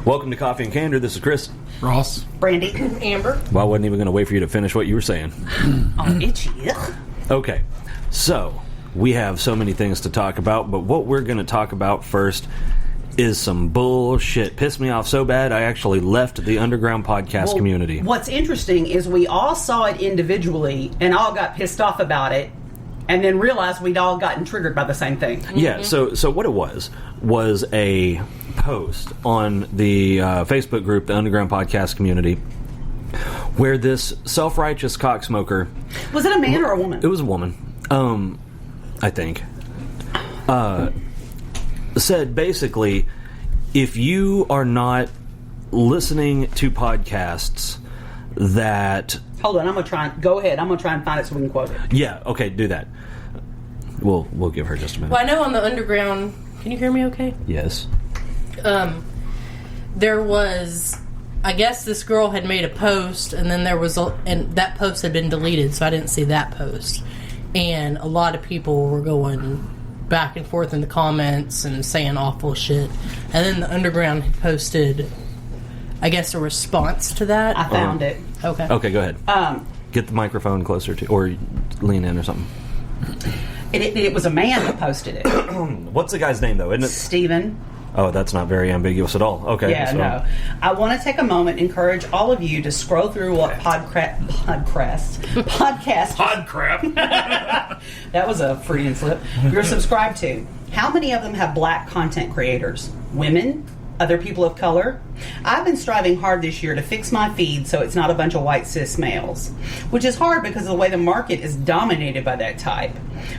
Welcome to Coffee and Candor. This is Chris. Ross. Brandy. Amber. Well, I wasn't even going to wait for you to finish what you were saying. Oh, itchy. Okay, so we have so many things to talk about, but what we're going to talk about first is some bullshit. Pissed me off so bad, I actually left the underground podcast community. What's interesting is we all saw it individually and all got pissed off about it, and then realized we'd all gotten triggered by the same thing. Yeah, so what it was a post on the Facebook group, the Underground Podcast Community, where this self-righteous cocksmoker... Was it a man or a woman? It was a woman, I think. Said basically, if you are not listening to podcasts that... Hold on, I'm going to try... Go ahead, I'm going to try and find it so we can quote it. Yeah, okay, do that. We'll give her just a minute. Well, I know on the underground... Can you hear me okay? Yes. There was... I guess this girl had made a post, and then there was... and that post had been deleted, so I didn't see that post. And a lot of people were going back and forth in the comments and saying awful shit. And then the underground had posted, I guess, a response to that. I found it. Okay. Okay, go ahead. Get the microphone closer to... Or lean in or something. It was a man that posted it. What's the guy's name, though, isn't it? Stephen. Oh, that's not very ambiguous at all. Okay. Yeah, so. no. I want to take a moment and encourage all of you to scroll through what podcast. Podcrap. That was a Freudian slip. You're subscribed to. How many of them have black content creators? Women? Other people of color? I've been striving hard this year to fix my feed so it's not a bunch of white cis males, which is hard because of the way the market is dominated by that type.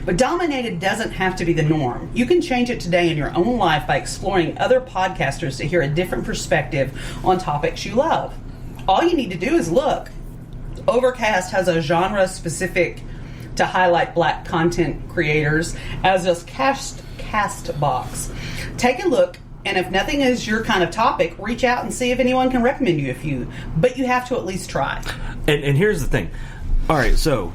But dominated doesn't have to be the norm. You can change it today in your own life by exploring other podcasters to hear a different perspective on topics you love. All you need to do is look. Overcast has a genre specific to highlight black content creators, as does Castbox. Take a look. And if nothing is your kind of topic, reach out and see if anyone can recommend you a few. But you have to at least try. And here's the thing. All right, so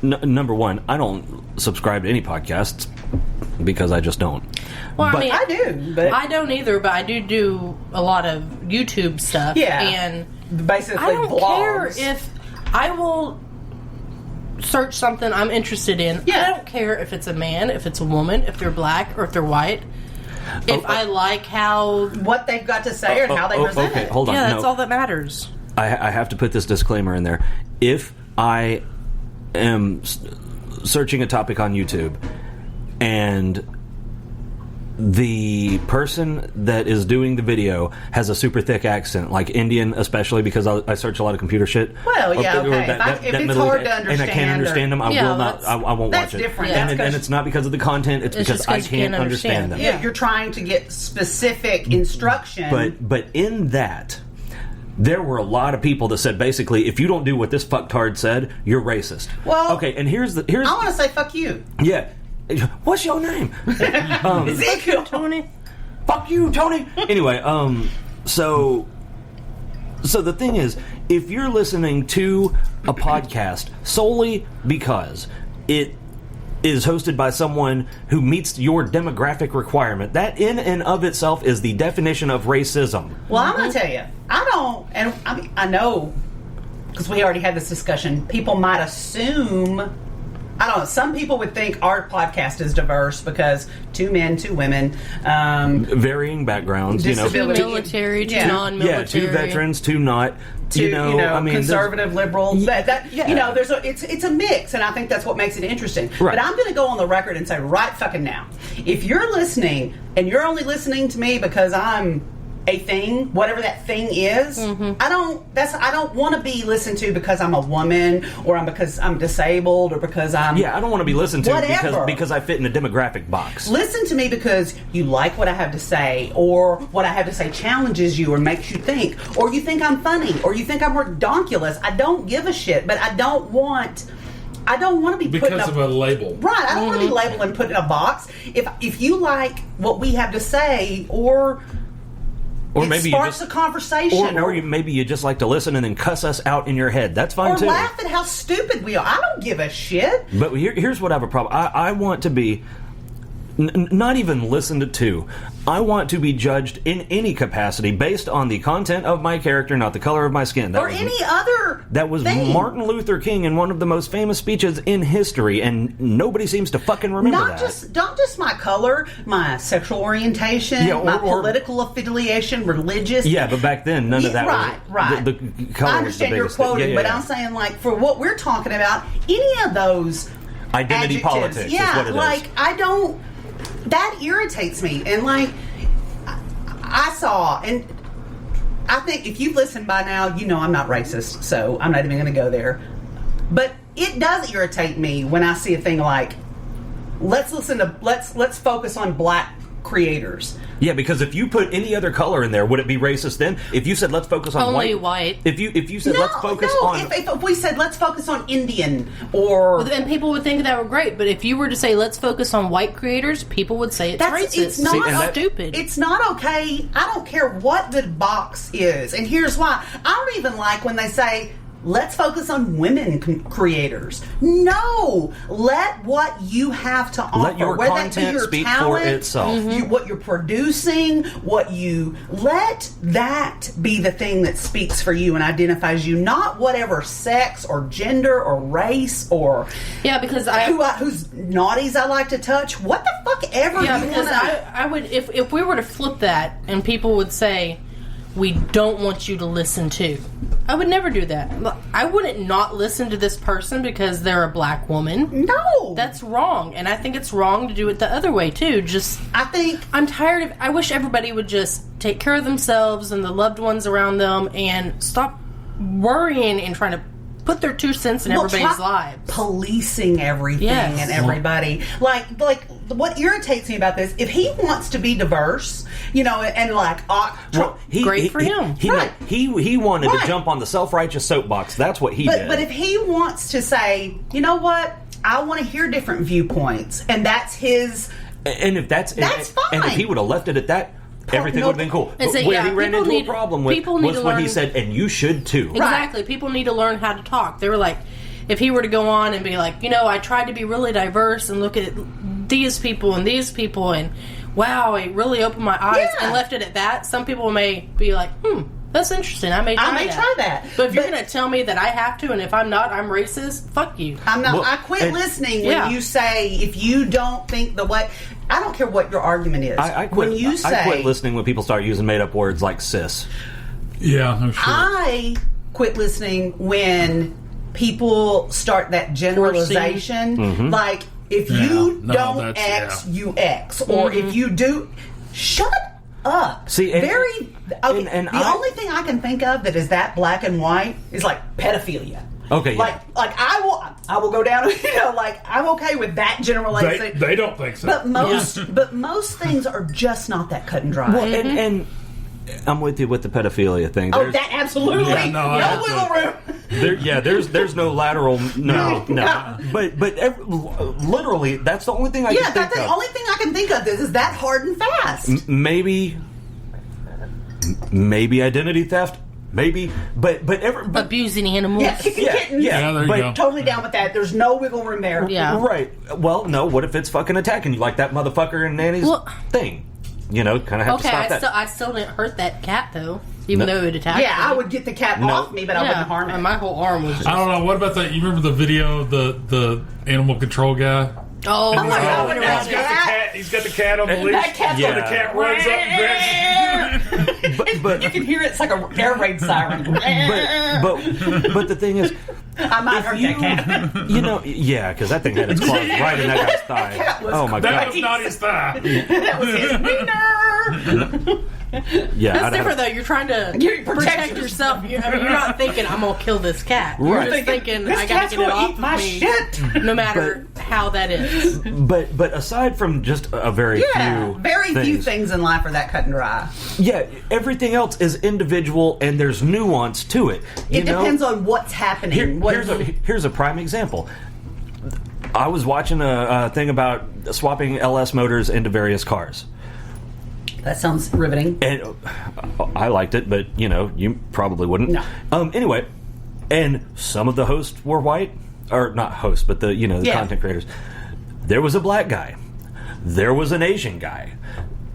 number one, I don't subscribe to any podcasts because I just don't. Well, I do. But I don't either, but I do a lot of YouTube stuff. Yeah. And basically I don't blogs. care if I will search something I'm interested in. Yeah. I don't care if it's a man, if it's a woman, if they're black or if they're white. If I like how... What they've got to say and how they present okay, it. hold on. Yeah, that's No. all that matters. I have to put this disclaimer in there. If I am searching a topic on YouTube and the person that is doing the video has a super thick accent, like Indian especially, because I search a lot of computer shit. Well, yeah, okay. If it's hard to understand... And I can't understand them, I will not. I won't that's watch it. different. And, That's and it's not because of the content, it's because just I 'cause you can't can't understand them. understand. If you're trying to get specific instruction... But in that, there were a lot of people that said basically, if you don't do what this fucktard said, you're racist. Well, okay, and here's I want to say fuck you. yeah. What's your name? Ezekiel. Tony? Fuck you, Tony. Anyway, so the thing is, if you're listening to a podcast solely because it is hosted by someone who meets your demographic requirement, that in and of itself is the definition of racism. Well, I'm going to tell you, I don't, and I know, because we already had this discussion, people might assume, I don't know, some people would think our podcast is diverse because 2 men, 2 women. Varying backgrounds, you know. Two military, two non-military. Yeah, 2 veterans, 2 not. I mean, conservative, liberal. Yeah. It's a mix, and I think that's what makes it interesting. Right. But I'm going to go on the record and say right fucking now, if you're listening and you're only listening to me because I'm a thing, whatever that thing is, I don't want to be listened to because I'm a woman or because I'm disabled or because I'm I don't want to be listened to whatever. because I fit in a demographic box. Listen to me because you like what I have to say, or what I have to say challenges you or makes you think, or you think I'm funny, or you think I'm redonkulous. I don't give a shit, but I don't want to be put in because of a label. Right, I don't want to be labeled and put in a box. If you like what we have to say, or maybe sparks a conversation. Or maybe you just like to listen and then cuss us out in your head. That's fine, too. Or laugh at how stupid we are. I don't give a shit. But here's what I have a problem. I want to be... not even listened to. I want to be judged in any capacity based on the content of my character, not the color of my skin. Or any other That was thing. Martin Luther King in one of the most famous speeches in history, and nobody seems to fucking remember Not just my color, my sexual orientation, my political affiliation, religious. Yeah, but back then, none of that right. The color I was the understand you're biggest thing. quoting, but I'm saying, like, for what we're talking about, any of those identity adjectives, politics is what it is. like, I don't... That irritates me. And, like, I saw... And I think if you've listened by now, you know I'm not racist, so I'm not even going to go there. But it does irritate me when I see a thing like, let's focus on black creators. Yeah, because if you put any other color in there, would it be racist then? If you said let's focus on only white. If you said let's focus on if we said let's focus on Indian or then people would think that were great. But if you were to say let's focus on white creators, people would say it's racist. It's not stupid. It's not okay. I don't care what the box is, and here's why. I don't even like when they say let's focus on women creators. No, let what you have to offer, let your whether content that be your speak talent, for itself. what you're producing, let that be the thing that speaks for you and identifies you, not whatever sex or gender or race or because whose naughties I like to touch. What the fuck ever. Yeah, you because wanna... I would if we were to flip that and people would say we don't want you to listen to. I would never do that. I wouldn't not listen to this person because they're a black woman. No. That's wrong. And I think it's wrong to do it the other way, too. I'm tired of... I wish everybody would just take care of themselves and the loved ones around them and stop worrying and trying to put their 2 cents in everybody's lives. Policing everything and everybody. Like what irritates me about this, if he wants to be diverse, and like great for him. He wanted to jump on the self-righteous soapbox. That's what he did. But if he wants to say, you know what, I want to hear different viewpoints, and that's his, and if that's fine. And if he would have left it at that, everything would have been cool. But say, where he ran into a problem with was when he said, and you should too. Exactly. Right. People need to learn how to talk. They were like, if he were to go on and be like, I tried to be really diverse and look at these people and wow, it really opened my eyes and left it at that, some people may be like, that's interesting. I may try that. But if you're going to tell me that I have to, and if I'm not, I'm racist, fuck you. I'm not. I quit listening when you say, if you don't think the way... I don't care what your argument is. I quit listening when people start using made-up words like cis. Yeah, I'm sure. I quit listening when people start that generalization. Like, if you don't X, you X. Or if you do... Shut up. See, the only thing I can think of that is that black and white is like pedophilia. Okay, like I will go down. I'm okay with that generalization. They don't think so. But most things are just not that cut and dry. Well, and I'm with you with the pedophilia thing. That absolutely no wiggle room. There's no lateral. No. But literally, that's the only thing I can think of. That's the only thing I can think of. Is that hard and fast? Maybe identity theft. Maybe, but abusing animals. Yeah, kittens. There you go. Totally down with that. There's no wiggle room there. Yeah, right. Well, no. What if it's fucking attacking you like that motherfucker in Nanny's thing? Kind of have to stop that. I still didn't hurt that cat though, even though it attacked me. Yeah, I would get the cat off me, but I wouldn't harm it. My whole arm was. I don't know. What about that? You remember the video of the animal control guy? Oh my God! He's got the cat on the leash. That cat's the cat runs up and but you can hear it's like an air raid siren. but the thing is, I might hurt that cat. because that thing had its claws right in that guy's thigh. Oh my God! That was not his thigh. That was his wiener. Yeah, that's different though. You're trying to protect yourself. You're not thinking I'm gonna kill this cat. Right. You're just thinking I gotta get it off of me. Shit. No matter how that is. But aside from just a very few things in life are that cut and dry. Yeah, everything else is individual and there's nuance to it. It depends on what's happening. Here's a prime example. I was watching a thing about swapping LS motors into various cars. That sounds riveting. And I liked it, but you probably wouldn't. No. Anyway, and some of the hosts were white, or not hosts, but the content creators. There was a black guy. there was an Asian guy.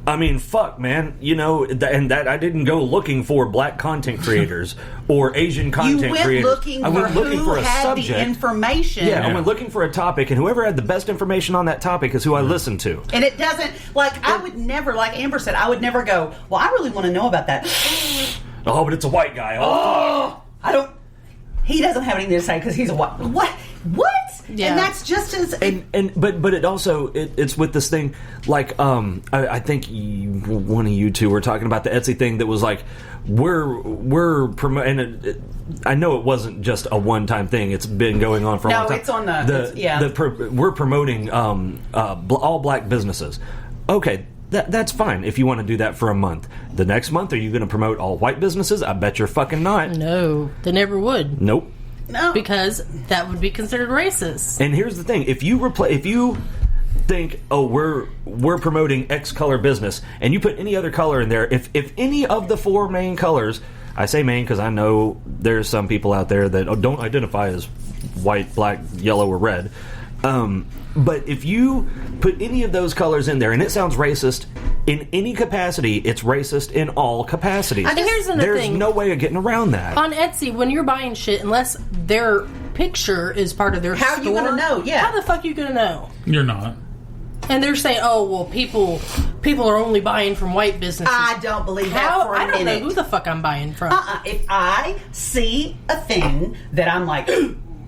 I mean, fuck, man. You know, and that I didn't go looking for black content creators or Asian content You went creators. looking I went for looking who for a had subject. the information. Yeah, I went looking for a topic, and whoever had the best information on that topic is who I listened to. And it doesn't, like, I would never, like Amber said, I would never go, well, I really want to know about that. Oh, but it's a white guy. Oh, I don't, he doesn't have anything to say because he's a white, what? Yeah. And that's just as... But it also it's with this thing like I think one of you two were talking about the Etsy thing that was like we're promoting. I know it wasn't just a one-time thing. It's been going on for a long time. No, it's on the we're promoting all black businesses. Okay, that's fine if you want to do that for a month. The next month, are you going to promote all white businesses? I bet you're fucking not. No, they never would. Nope. No. Because that would be considered racist. And here's the thing: if you think, oh, we're promoting X color business, and you put any other color in there, if any of the four main colors, I say main because I know there's some people out there that don't identify as white, black, yellow, or red. But if you put any of those colors in there, and it sounds racist in any capacity, it's racist in all capacities. And here's another There's thing. no way of getting around that. On Etsy, when you're buying shit, unless their picture is part of their store... How you gonna know? Yeah. How the fuck you gonna know? You're not. And they're saying, oh, well, people are only buying from white businesses. I don't believe that How? for a I don't minute. know who the fuck I'm buying from. If I see a thing that I'm like,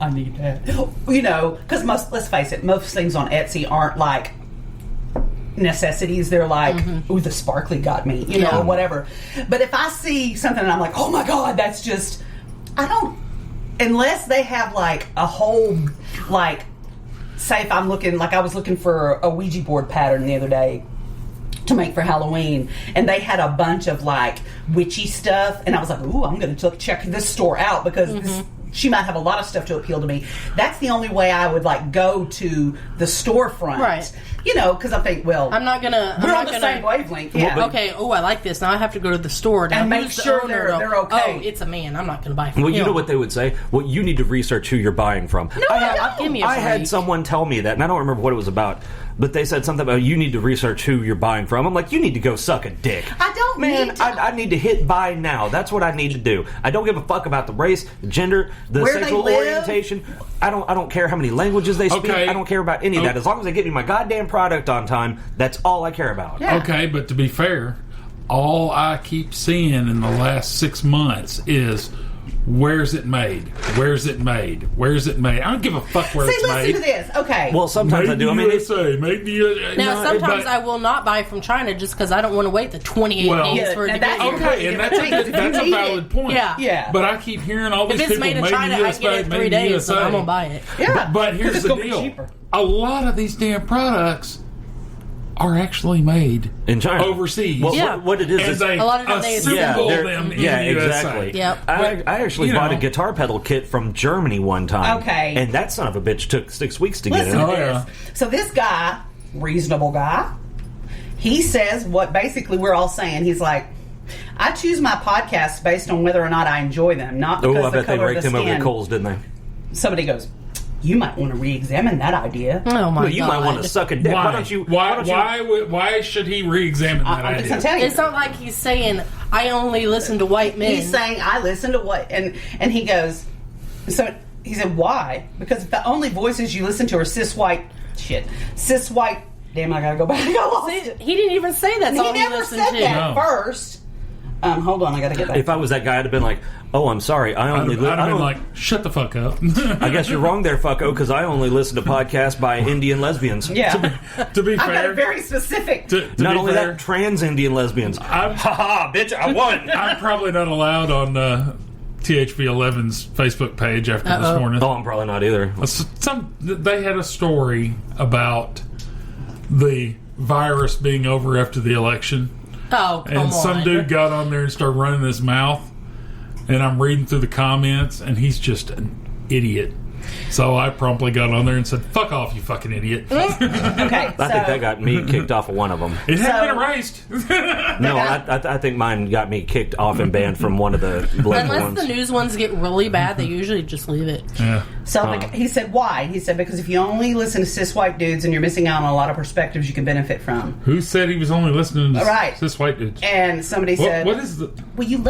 I need that, you know, because let's face it, most things on Etsy aren't like necessities. They're like, ooh, the sparkly got me, you know, or whatever. But if I see something and I'm like, oh my God, that's just, I don't, unless they have like a whole, like, say if I'm looking, like I was looking for a Ouija board pattern the other day to make for Halloween, and they had a bunch of like witchy stuff, and I was like, ooh, I'm going to check this store out because she might have a lot of stuff to appeal to me. That's the only way I would like go to the storefront, Right? You know, because I think, well, I'm not gonna. we're on the same wavelength, yeah. Okay. Oh, I like this. Now I have to go to the store now, And make who's the sure owner? they're okay. Oh, it's a man. I'm not gonna buy from Well, him. you know what they would say? Well, you need to research who you're buying from. No, I don't. Give me a I had break. someone tell me that, and I don't remember what it was about, but they said something about you need to research who you're buying from. I'm like, you need to go suck a dick. I don't Man, need to. I need to hit buy now. That's what I need to do. I don't give a fuck about the race, the gender, the Where they sexual live. orientation. I don't care how many languages they speak. Okay. I don't care about any of that. As long as they get me my goddamn product on time, that's all I care about. Yeah. Okay, but to be fair, all I keep seeing in the last 6 months is where's it made? Where's it made? Where's it made? I don't give a fuck where See, it's listen made. to this. Okay. Well, sometimes Made I do. I in mean, it's, USA, made in the USA. Now, No, sometimes but- I will not buy from China just because I don't want to wait the 28 Well- days for it Yeah, to now get that's here. Okay, and that's a valid point. Yeah. Yeah. But I keep hearing all If these it's people made in made China, in I USA, get it in made 3 in days, USA. so I'm gonna buy it. yeah. But here's It's the gonna be deal: cheaper. a lot of these damn products are actually made in China. overseas. Well, Yeah. what it is and is they A lot of them they assemble they're- them in yeah, the USA. exactly. Yep. I actually you bought a know. guitar pedal kit from Germany one time. Okay. And that son of a bitch took 6 weeks to get Listen in. to Oh, this. yeah. So this guy, reasonable guy, he says what basically we're all saying. He's like, I choose my podcasts based on whether or not I enjoy them, not because Oh, I the bet they color of raked the him over skin. the coals, didn't they? Somebody goes, you might want to re-examine that idea. Oh my Well, you god! might want to suck a dick. Why? Why don't you? don't you- Why should he re-examine that I'm just idea? gonna tell you. It's not like he's saying I only listen to white men. He's saying I listen to what, and he goes. So he said, why? Because the only voices you listen to are cis white. Damn, I gotta go back. I lost See, it. he didn't even say that's He all he never listened said to. that No. first. Hold on, I gotta get back. If I was that guy, I'd have been like, "Oh, I'm sorry. I only. I'd have I been don't- like, shut the fuck up. I guess you're wrong there, fucko, because I only listen to podcasts by Indian lesbians. Yeah, To be I got fair, it very specific. to Not be only fair, that, trans Indian lesbians. I'm- Ha bitch! I won. I'm probably not allowed on THV11's Facebook page after Uh-oh. this morning. Oh, I'm probably not either. They had a story about the virus being over after the election, Oh, come and on. some dude got on there and started running his mouth, and I'm reading through the comments, and he's just an idiot. So I promptly got on there and said, "Fuck off, you fucking idiot." Okay, I think that got me kicked off of one of them. It hadn't been erased. No, I think mine got me kicked off and banned from one of the left Unless ones. the news ones get really bad, they usually just leave it. Yeah. So he said, why? He said, because if you only listen to cis white dudes and you're missing out on a lot of perspectives you can benefit from. Who said he was only listening to Right. cis white dudes? And somebody said, What is the... well, you